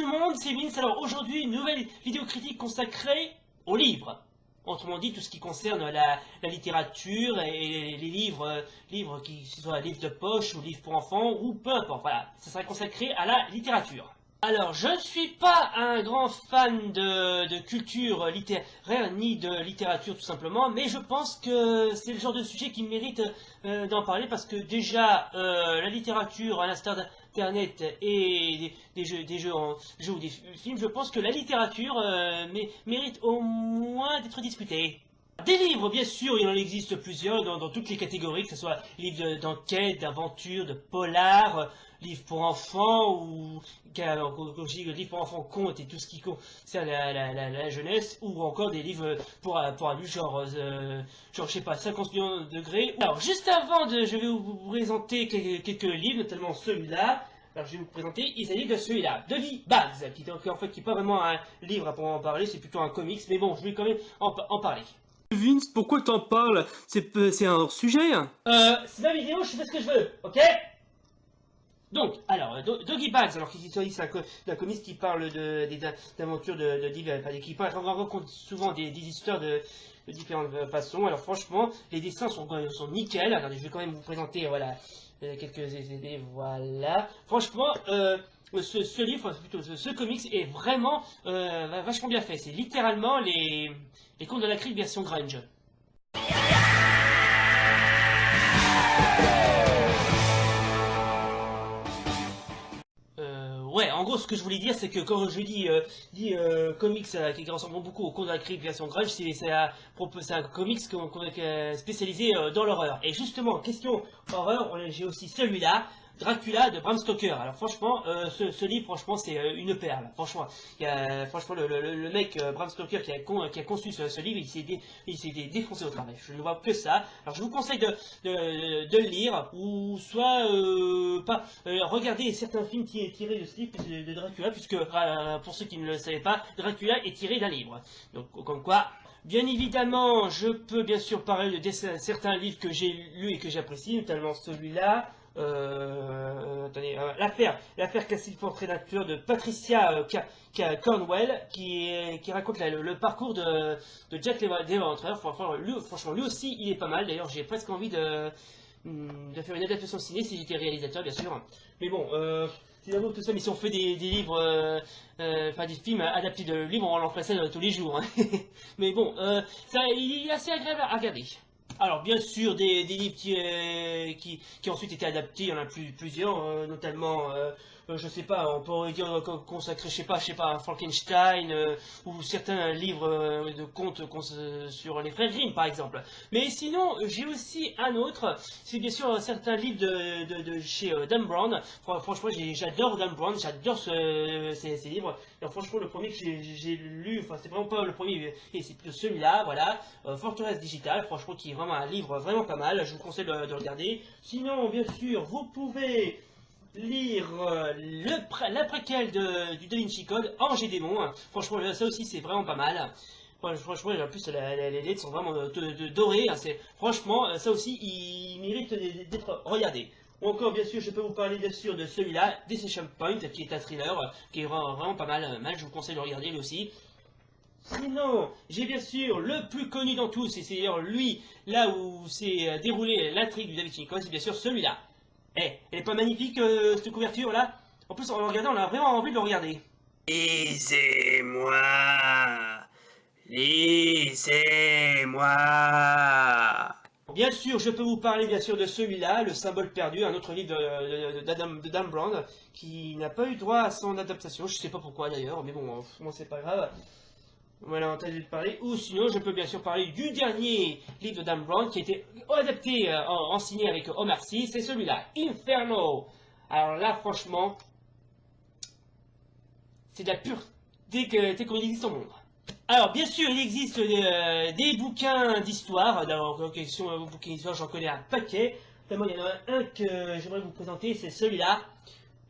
le monde, c'est Vince. Alors aujourd'hui, une nouvelle vidéo critique consacrée aux livres. Autrement dit, tout ce qui concerne la littérature et les livres, qui soient livres de poche ou livres pour enfants ou peu importe. Voilà, ça sera consacré à la littérature. Alors, je ne suis pas un grand fan de culture littéraire ni de littérature tout simplement, mais je pense que c'est le genre de sujet qui mérite d'en parler parce que déjà, la littérature, à l'instar d'Internet et des jeux ou des films, je pense que la littérature mérite au moins d'être discutée. Des livres, bien sûr, il en existe plusieurs dans toutes les catégories, que ce soit livres d'enquête, d'aventure, de polar, livres pour enfants ou livres pour enfants contes et tout ce qui concerne la jeunesse, ou encore des livres pour adultes, genre je sais pas, 50 millions de degrés. Alors, juste avant je vais vous présenter quelques livres, notamment celui-là. Alors je vais vous présenter, il s'agit de celui-là, de Doggy Bags, qui n'est pas vraiment un livre à en parler, c'est plutôt un comics, mais bon, je vais quand même en parler. Vince, pourquoi t'en parles? C'est un hors-sujet. C'est ma vidéo, je fais ce que je veux, ok? Donc, alors, Doggy Bags, alors c'est un comics qui parle d'aventures de divers, qui raconte souvent des histoires de différentes façons. Alors franchement, les dessins sont nickel. Attendez, je vais quand même vous présenter, voilà, quelques idées, voilà. Franchement, ce livre, plutôt ce comics est vraiment vachement bien fait. C'est littéralement les contes de la crypte version grunge. Ouais, en gros, ce que je voulais dire, c'est que quand je dis comics qui ressemble beaucoup au conte de la crypte version grunge, c'est un comics spécialisé dans l'horreur. Et justement, question horreur, j'ai aussi celui-là, Dracula de Bram Stoker. Alors franchement, ce livre, franchement, c'est une perle. Franchement, franchement le mec Bram Stoker qui a conçu ce livre, il s'est défoncé au travail. Je ne vois que ça. Alors je vous conseille de le lire, ou soit pas regarder certains films tirés de ce livre de Dracula, puisque pour ceux qui ne le savaient pas, Dracula est tiré d'un livre. Donc comme quoi. Bien évidemment, je peux bien sûr parler de certains livres que j'ai lus et que j'apprécie, notamment celui-là. Attendez, l'affaire Castle Prédateur de Patricia Cornwell, qui raconte le parcours de Jack l'Éventreur. Franchement, lui aussi, il est pas mal. D'ailleurs, j'ai presque envie de faire une adaptation ciné si j'étais réalisateur, bien sûr. Mais bon, c'est d'abord tout ça, mais si on fait des livres, des films adaptés de livres, on en ferait ça tous les jours. Hein. Mais bon, il est assez agréable à regarder. Alors bien sûr, des livres qui ont ensuite été adaptés, il y en a plusieurs, notamment, je sais pas, on pourrait dire consacré, je sais pas, à Frankenstein, ou certains livres de contes sur les frères Grimm par exemple. Mais sinon, j'ai aussi un autre, c'est bien sûr certains livres de chez Dan Brown. Franchement, j'adore Dan Brown, j'adore ces livres. Alors, franchement, le premier que j'ai lu, enfin c'est vraiment pas le premier, et c'est plutôt celui-là, voilà, Forteresse Digital, franchement qui est vraiment un livre vraiment pas mal, je vous conseille de le regarder. Sinon, bien sûr, vous pouvez lire la préquelle du Da Vinci Code, Ange et Démon. Franchement, ça aussi c'est vraiment pas mal. Franchement, en plus les lettres sont vraiment dorées. Hein, franchement, ça aussi il mérite d'être regardé. Ou encore, bien sûr, je peux vous parler bien sûr de celui-là, Decision Point, qui est un thriller, qui est vraiment pas mal, je vous conseille de le regarder lui aussi. Sinon, j'ai bien sûr le plus connu dans tous, et c'est d'ailleurs lui, là où s'est déroulée l'intrigue du Da Vinci Code, c'est bien sûr celui-là. Eh, elle est pas magnifique, cette couverture-là? En plus, en le regardant, on a vraiment envie de le regarder. Lisez-moi. Lisez-moi. Bien sûr, je peux vous parler bien sûr de celui-là, Le Symbole Perdu, un autre livre de Dan Brown, qui n'a pas eu droit à son adaptation, je sais pas pourquoi d'ailleurs, mais bon, moi c'est pas grave. Voilà, on a entendu parler. Ou sinon, je peux bien sûr parler du dernier livre de Dan Brown qui a été adapté en signé avec Omar Sy, c'est celui-là, Inferno. Alors là, franchement, c'est de la pureté comme il existe au monde. Alors, bien sûr, il existe des bouquins d'histoire. Alors, question bouquins d'histoire, j'en connais un paquet. Notamment, il y en a un que j'aimerais vous présenter, c'est celui-là.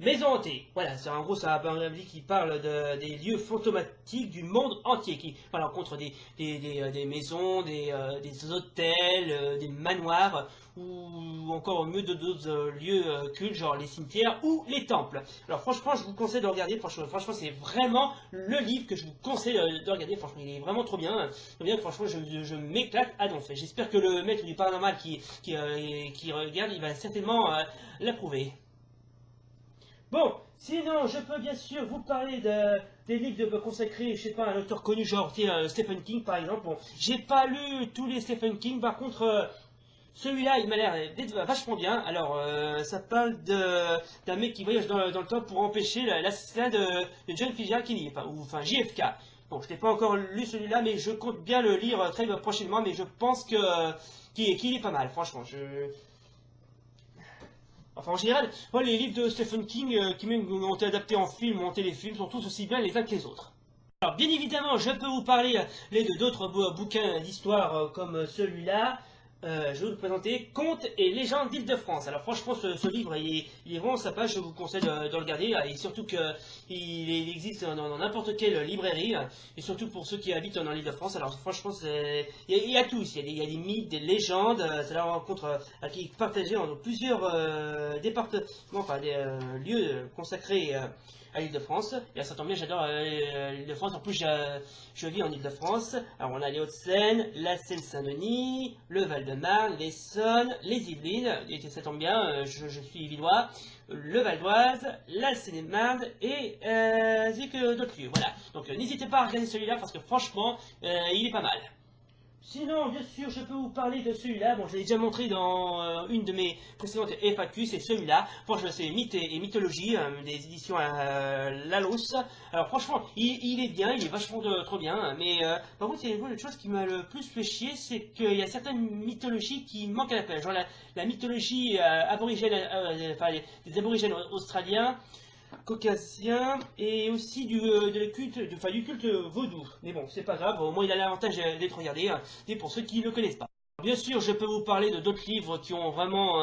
Maison hantée, voilà, c'est en gros ça un livre qui parle des lieux fantomatiques du monde entier, qui voilà, rencontre des maisons, des hôtels, des manoirs, ou encore mieux d'autres lieux cultes, genre les cimetières ou les temples. Alors franchement, je vous conseille de regarder, franchement c'est vraiment le livre que je vous conseille de regarder, franchement il est vraiment trop bien, franchement je m'éclate à donf. J'espère que le maître du paranormal qui regarde, il va certainement l'approuver. Bon, sinon, je peux bien sûr vous parler des livres consacrés, je sais pas, à un auteur connu, genre Stephen King par exemple. Bon, j'ai pas lu tous les Stephen King, par contre, celui-là, il m'a l'air d'être vachement bien. Alors, ça parle d'un mec qui voyage dans le temps pour empêcher l'assassinat de John F. Kennedy, enfin JFK. Bon, je n'ai pas encore lu celui-là, mais je compte bien le lire très prochainement, mais je pense qu'il est pas mal, franchement. Enfin, en général, moi, les livres de Stephen King qui même ont été adaptés en film ou en téléfilm sont tous aussi bien les uns que les autres. Alors, bien évidemment, je peux vous parler d'autres bouquins d'histoire comme celui-là. Je vais vous présenter Contes et légendes d'Île-de-France. Alors franchement, ce livre, il est vraiment sympa, je vous conseille de le regarder, et surtout qu'il existe dans n'importe quelle librairie, et surtout pour ceux qui habitent dans l'Île-de-France. Alors franchement, il y a tout ici, il y a des mythes, des légendes, c'est la rencontre qui est partagée dans plusieurs départements, enfin des lieux consacrés à l'Île-de-France. Et ça tombe bien, j'adore l'Île-de-France. En plus, je vis en Île-de-France. Alors, on a les Hauts-de-Seine, la Seine-Saint-Denis, le Val-de-Marne, l'Essonne, les Yvelines. Et ça tombe bien, je suis Villois, le Val d'Oise, la Seine-et-Marne et d'autres lieux. Voilà. Donc, n'hésitez pas à regarder celui-là parce que franchement, il est pas mal. Sinon, bien sûr, je peux vous parler de celui-là. Bon, je l'ai déjà montré dans une de mes précédentes FAQ, c'est celui-là. Franchement, c'est Mythes et Mythologie, des éditions Lalos. Alors, franchement, il est bien, il est vachement trop bien. Mais, par contre, il y a une chose qui m'a le plus fait chier, c'est qu'il y a certaines mythologies qui manquent à l'appel. Genre la mythologie aborigène, enfin, des aborigènes australiens, caucasien et aussi du culte vaudou. Mais bon, c'est pas grave, au moins il a l'avantage d'être regardé, et pour ceux qui ne le connaissent pas. Bien sûr, je peux vous parler de d'autres livres qui ont vraiment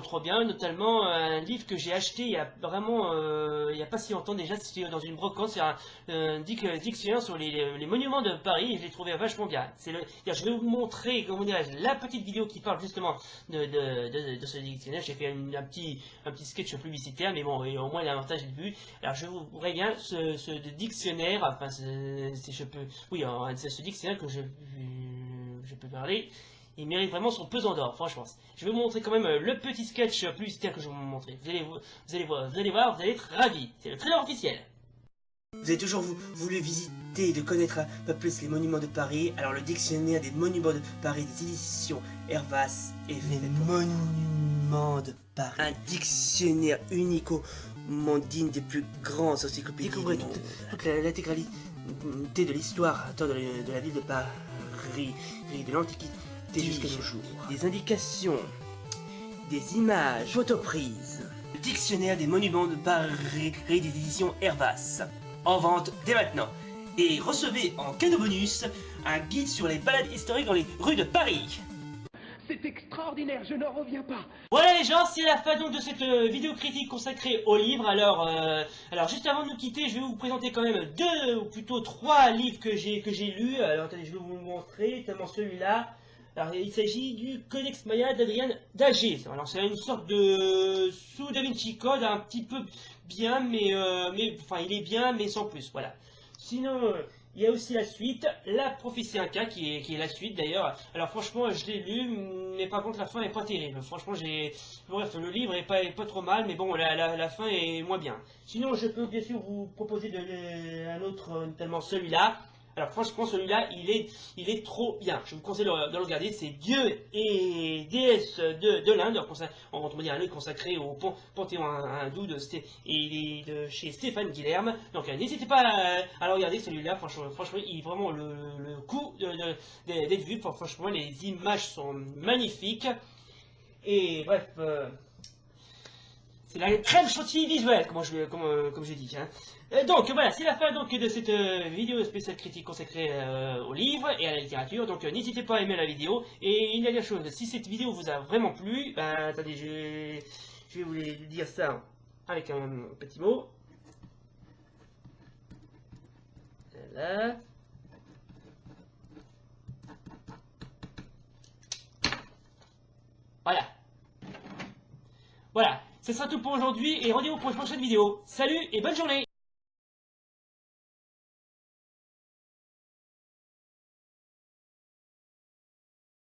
trop bien, notamment un livre que j'ai acheté il y a vraiment il y a pas si longtemps déjà, c'était dans une brocante, c'est un dictionnaire sur les monuments de Paris, et je l'ai trouvé vachement bien. Je vais vous montrer, comment dirais-je, la petite vidéo qui parle justement de ce dictionnaire. J'ai fait un petit sketch publicitaire, mais bon, au moins l'avantage est vu. Alors je vous préviens, ce dictionnaire, enfin, ce dictionnaire que je peux parler, il mérite vraiment son pesant d'or, franchement. Je vais vous montrer quand même le petit sketch publicitaire que je vais vous montrer. Vous allez voir, vous allez être ravis. C'est le trailer officiel. Vous avez toujours voulu visiter et de connaître un peu plus les monuments de Paris. Alors le dictionnaire des monuments de Paris des éditions Hervas est fait pour monuments de Paris. Un dictionnaire unique au monde digne des plus grands encyclopédies. Découvrez toute l'intégralité de l'histoire de la ville de Paris, de l'Antiquité jusqu'à nos jours. Des indications, des images, photos prises. Le dictionnaire des monuments de Paris des éditions Hervas. En vente dès maintenant. Et recevez en cadeau bonus un guide sur les balades historiques dans les rues de Paris. C'est extraordinaire, je n'en reviens pas. Voilà les gens, c'est la fin donc de cette vidéo critique consacrée au livre. Alors juste avant de nous quitter, je vais vous présenter quand même 2 ou plutôt 3 livres que j'ai lus. Alors attendez, je vais vous montrer, notamment celui-là. Alors il s'agit du Codex Maya d'Adrien d'Agé. Alors c'est une sorte de sous Da Vinci Code, un petit peu bien, mais enfin il est bien, mais sans plus. Voilà. Sinon, il y a aussi la suite, La Prophétie Inca, qui est la suite d'ailleurs. Alors franchement, je l'ai lu, mais par contre la fin est pas terrible. Franchement, bref, le livre est pas trop mal, mais bon, la fin est moins bien. Sinon, je peux bien sûr vous proposer un autre, notamment celui-là. Alors franchement, celui-là, il est trop bien. Je vous conseille de le regarder. C'est Dieu et déesse de l'Inde. On va dire un livre consacré au panthéon hindou chez Stéphane Guilherme. Donc n'hésitez pas à le regarder celui-là. Franchement, il est vraiment le coup d'être vu. Franchement, les images sont magnifiques. Et bref. C'est la crème chantilly visuelle, comme j'ai dit. Hein. Donc voilà, c'est la fin donc, de cette vidéo spéciale critique consacrée au livre et à la littérature. Donc n'hésitez pas à aimer la vidéo. Et une dernière chose, si cette vidéo vous a vraiment plu, attendez, je je vais vous dire ça avec un petit mot. Voilà. Voilà. Voilà, ce sera tout pour aujourd'hui et rendez-vous pour une prochaine vidéo. Salut et bonne journée!